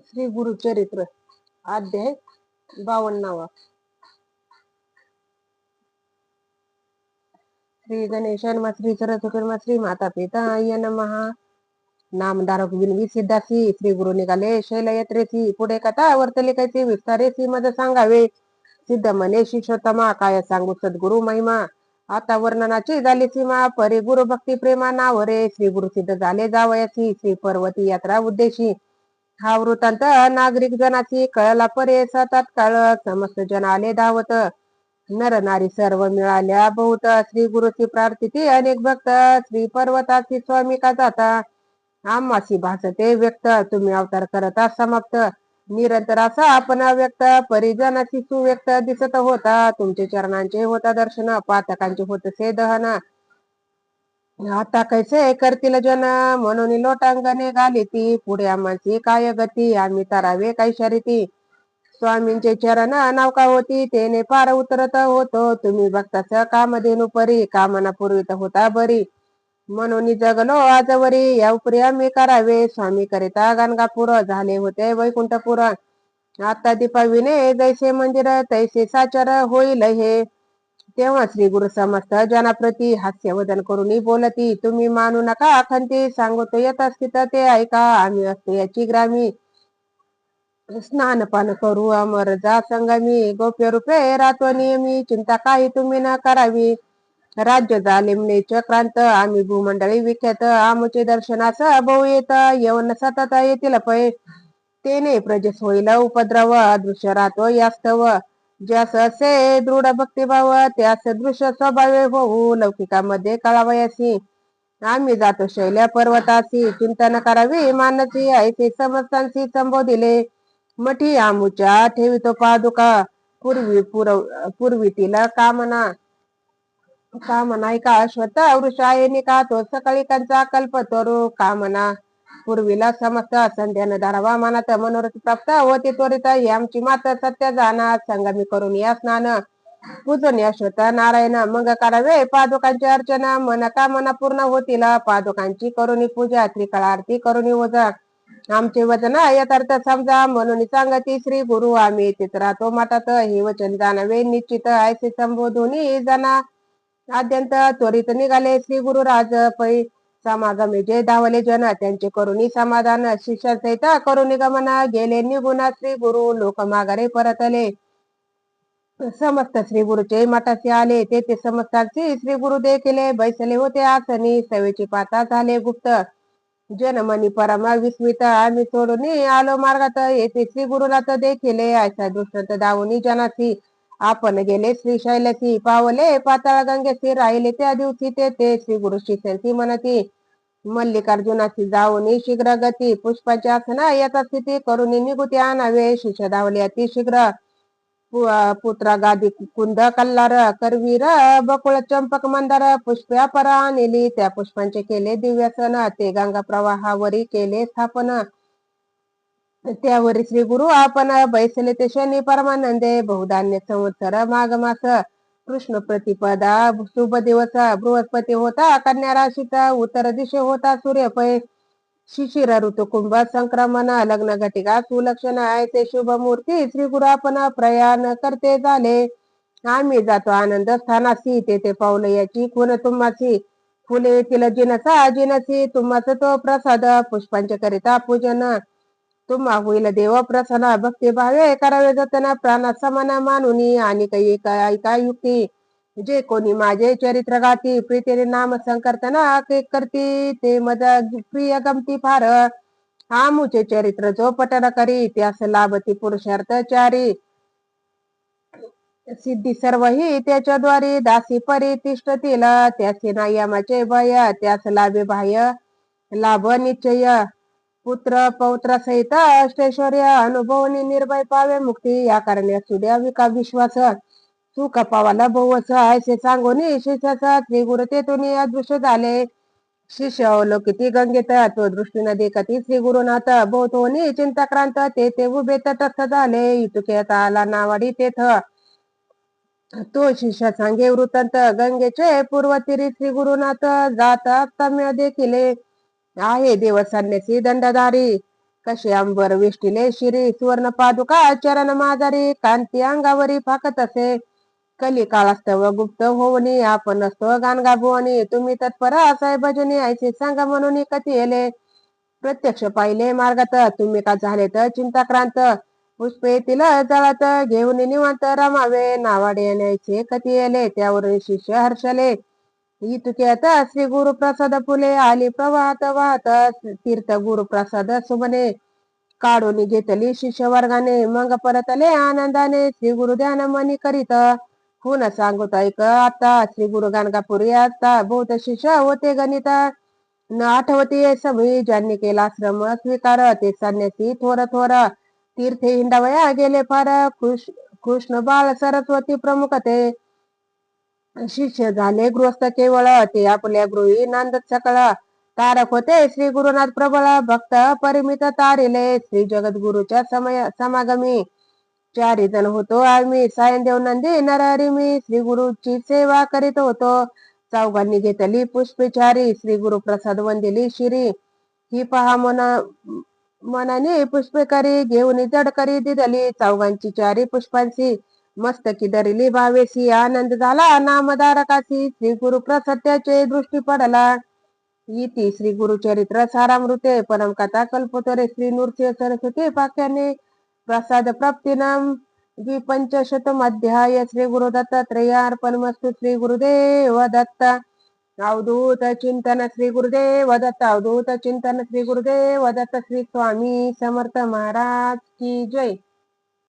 श्री गुरुचरित्र अध्याय 52. श्री गणेश श्री सरस्वती श्री माता पिता य नमः. नामधारक विनवी सिद्धासी श्री गुरु निघाले शैलयात्रेसी. पुढे कथा वर्तली कैसी विस्तारेसी मज सांगावे. सिद्ध म्हणे शिष्योत्तमा काय सांगू सद्गुरु महिमा. आता वर्णनाची झाली सीमा परी गुरु भक्ती प्रेमा नावरे. श्री गुरु सिद्ध झाले जावयासी श्री पर्वती यात्रा उद्देशी. हा वृत्तांत नागरिक जनाची कळला परे तात्काळ. समस्त जन आले धावत नर नारी सर्व मिळाल्या बहुत. श्री गुरुची प्रार्थिती अनेक भक्त श्री पर्वताची स्वामी का जाता. आम्हासी भासते व्यक्त तुम्ही अवतार करता समाप्त. निरंतर असा आपण व्यक्त परिजनाची सुव्यक्त दिसत होता. तुमचे चरणांचे होता दर्शन पातकांचे होतसे दहन. आता कैसे करतील जन म्हणून लोटांगणे घाली ती. पुढे आम्हाची काय गती आम्ही तरावे काही शर्यती. स्वामींचे चरण नौका होती तेने पार उतरत होतो. तुम्ही भक्ताच कामधेनु परी कामना पूर्वित होता बरी. म्हणून जगलो आजवरी या उपरी आम्ही करावे. स्वामी करिता गाणगापूर झाले होते वैकुंठपुर. आता दीपाविने जैसे मंदिर तैसे साचर होईल हे. तेव्हा श्री गुरु समस्त जनाप्रती हास्यवदन करून बोलती. तुम्ही मानू नका अखंती सांगतो यथास्थित ते ऐका. आम्ही असतो याची ग्रामी स्नानपान करू अमर जा संगमी. गोप्य रूपे राहतो नेहमी चिंता काही तुम्ही न करावी. राज्य झाले चक्रांत आम्ही भूमंडळी विख्यात. आमचे दर्शनास बहु येत येऊन सतत येतील पै. तेने प्रजेस होईल उपद्रव दृश्य राहतो यास्तव. ज्यास असे दृढ भक्तिभाव त्यास दृश्य स्वभावे होऊ लौकिकामध्ये कळावयासी. आम्ही जातो शैल्या पर्वतासी चिंतन करावी मानसी. ऐसे समस्तांशी संबोधिले मठी आमुच्या ठेवितो पादुका. पूर्वी तिला कामना का अश्वत्थ वृक्ष आहे निका. तो सकाळी कंचा कल्प तरू कामना पूर्वीला समस्त संध्यान धारावा मनात मनोरथ प्राप्त होते त्वरित. आमची माता सत्य जाना संगमी करून या स्नान. पूजन अश्वत्थ नारायण मग करावे पादुकांचे अर्चना. मन कामना पूर्ण होतील पादुकांची करुणी पूजा. त्रिकाळ आरती करुणी ओजा. आमचे वचन यथार्थ समजा म्हणून सांगती श्री गुरु. आम्ही येथेच राहतो मठात हे वचन जाणवे निश्चित. ऐसे संबोधून जना आद्यंत त्वरित निघाले श्री गुरु राज पै. समागमे जे धावले जन त्यांचे करुणी समाधान. शिष्यासहित करुणी गमन गेले निघून श्री गुरु. लोक माघारे परतले समस्त श्री गुरुचे मठाशी आले. तेथे समस्तांची श्री गुरु देखिले बैसले होते आसनी. सवेची पाता झाले गुप्त जनमनी परमा विस्मित. आम्ही सोडून आलो मार्गात येथे श्री गुरुनाथ देखिले. ऐसा दृष्टांत दावणी जनासी आपण गेले श्री शैलसी. पावले पाताळ गंगेशी राहिले त्या दिवशी ते श्री गुरु शिष्यांची म्हणती. मल्लिकार्जुनाची जाऊन शीघ्र गती. पुष्पाच्या आसना याचा स्थिती करून निघुती आणावे. शिष्य धावले अति शीघ्र. पुत्रा गादी कुंद कल्लार करवीर बकुळ चंपक मंदार. पुष्प्या परा नेली त्या पुष्पांचे केले दिव्यासन. ते गंगा प्रवाहावरी केले स्थापन. त्यावरी श्री गुरु आपण बैसले ते शनी परमानंदे. बहुधान्य संवत्सर माघ मास कृष्ण प्रतिपदा शुभ दिवस. बृहस्पती होता कन्या राशीचा. उत्तर दिशे होता सूर्यपय. शिशिर ऋतू कुंभ संक्रमण. लग्न घटिका सुलक्षण ऐसे शुभ मूर्ती. श्री गुरु आपण प्रयाण करते झाले. आम्ही जातो आनंद स्थानासी. तेथे पावलं याची खून तुम्हासी. फुले येथील जिनसा जिनसी. तुम्हाच तो प्रसाद पुष्पांचे करिता पूजन. तुम्हा होईल देव प्रसन्न. भक्ती भावे करावे जतन प्राणा समान मानुनी. आणि काही ऐका युक्ती जे कोणी माझे चरित्र गाती. प्रीतीने नाम संकर्तना करती ते मज प्रिय गमती फार. आमुचे चरित्र जो पठन करी त्यास लाभती पुरुषार्थ चारी. सिद्धी सर्व ही त्याच्या द्वारी. दासी परी तिष्ठतील त्याचे नायमाचे भय. त्यास लाभे बाह्य लाभ निश्चय. पुत्र पौत्र सहित अष्टैश्वर्य अनुभवनी निर्भय पावे मुक्ती. या कारणे सुद्या विका विश्वास सुख पावाला बहुवस. ऐसे सांगून शिष्याचा श्री गुरु तेथून अदृश्य झाले. शिष्य अवलोकिती गंगेत तो दृष्टीने देखती श्री गुरुनाथ. बहुतोनी चिंताक्रांत ते उभे तटस्थ झाले. इतुक्यात आला नावाडी तेथ. तो शिष्य सांगे वृत्तांत गंगेचे पूर्वतीरी. श्री गुरुनाथ जात असताम्य देखिले आहे देव संन्यासी दंडधारी. कसे अंबर वेष्टिले शिरी सुवर्ण पादुका चरण माजारी कांती अंगावरी फाकत असे कली काळास्तव गुप्त होवनी आपण असतो गाणगा भुवनी तुम्ही तत्पर असाय भजनी ऐसे सांगा म्हणून कधी येले प्रत्यक्ष पाहिले मार्गात तुम्ही का झाले तर चिंताक्रांत पुष्पे येतील जळात घेऊन निवांत रमावे नावाडे येण्याचे कधी येले त्यावरून शिष्य हर्षले इतुक्यात श्री गुरुप्रसाद फुले आली प्रवाहात वाहत तीर्थ गुरुप्रसाद सुमने काढून घेतली शिष्य वर्गाने मग परतले आनंदाने श्री गुरु ध्यान मनी करीत पुन्हा सांगत ऐक आता श्री गुरु गाणगापुरी आता बहुत शिष्य होते गणित न आठवते सगळी ज्यांनी केला श्रम स्वीकार ते संन्यासी थोर थोर तीर्थे हिंडावया गेले फार कृष्ण बाळ सरस्वती प्रमुख ते शिष्य झाले गृहस्थ केवळ ते आपल्या गृही नांदत सकळ तारक होते श्री गुरुनाथ प्रबळ भक्त परिमित तारिले श्री जगद्गुरुच्या समागमी चारी जण होतो आम्ही सायनदेव नंदी नरहरी मी श्री गुरुची सेवा करीत होतो चौघांनी घेतली पुष्पचारी श्री गुरु प्रसाद वंदिली शिरी ही पहा मनाने पुष्पकरी घेऊन जड करी दिदली चौघांची चारी पुष्पांची मस्तकी धरली भावेशी आनंद झाला नामधारकाशी श्री गुरु प्रसत्याचे दृष्टी पडला इति श्री गुरुचरित्र सारामृते परम कथा कल्पतरे श्री नृसिंह सरस्वती पाख्याने प्रसाद प्राप्तीनाम द्विपंचशतम अध्याय श्री गुरु दत्तात्रेयार्पणमस्तु श्री गुरुदेव दत्त अवधूत चिंतन श्री गुरुदेव दत्त अवधूत चिंतन श्री गुरुदेव दत्त श्री स्वामी समर्थ महाराज की जय।